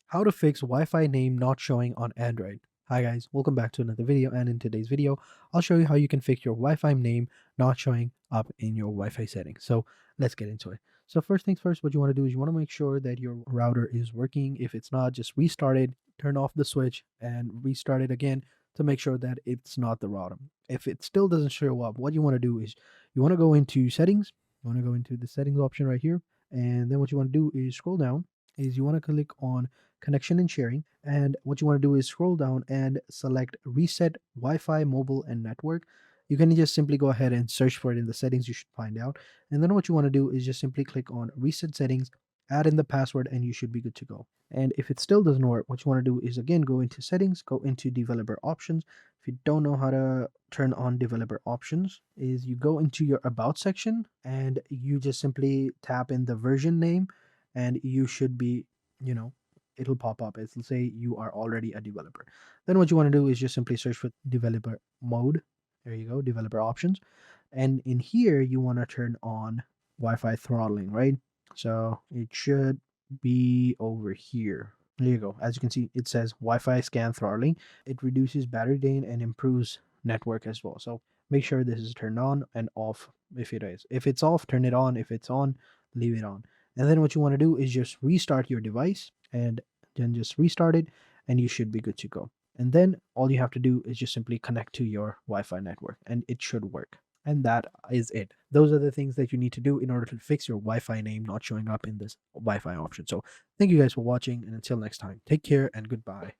How to fix Wi-Fi name not showing on Android. Hi guys, welcome back to another video, and in today's video, I'll show you how you can fix your Wi-Fi name not showing up in your Wi-Fi settings. So let's get into it. So first things first, what you want to do is you want to make sure that your router is working. If it's not, just restart it, turn off the switch and restart it again to make sure that it's not the router. If it still doesn't show up, what you want to do is you want to go into settings, you want to go into the settings option right here, and then what you want to do is scroll down, is you want to click on connection and sharing, and what you want to do is scroll down and select reset Wi-Fi mobile and network. You can just simply go ahead and search for it in the settings. You should find out, and then what you want to do is just simply click on reset settings, add in the password, and you should be good to go. And if it still doesn't work, what you want to do is again go into settings, go into developer options. If you don't know how to turn on developer options, is you go into your about section and you just simply tap in the version name, and you should be, you know, it'll pop up. It'll say you are already a developer. Then what you want to do is just simply search for developer mode. There you go, developer options. And in here, you want to turn on Wi-Fi throttling, right? So it should be over here. There you go. As you can see, it says Wi-Fi scan throttling. It reduces battery drain and improves network as well. So make sure this is turned on and off if it is. If it's off, turn it on. If it's on, leave it on. And then what you want to do is just restart your device, and then just restart it, and you should be good to go. And then all you have to do is just simply connect to your Wi-Fi network and it should work. And that is it. Those are the things that you need to do in order to fix your Wi-Fi name not showing up in this Wi-Fi option. So thank you guys for watching, and until next time, take care and goodbye.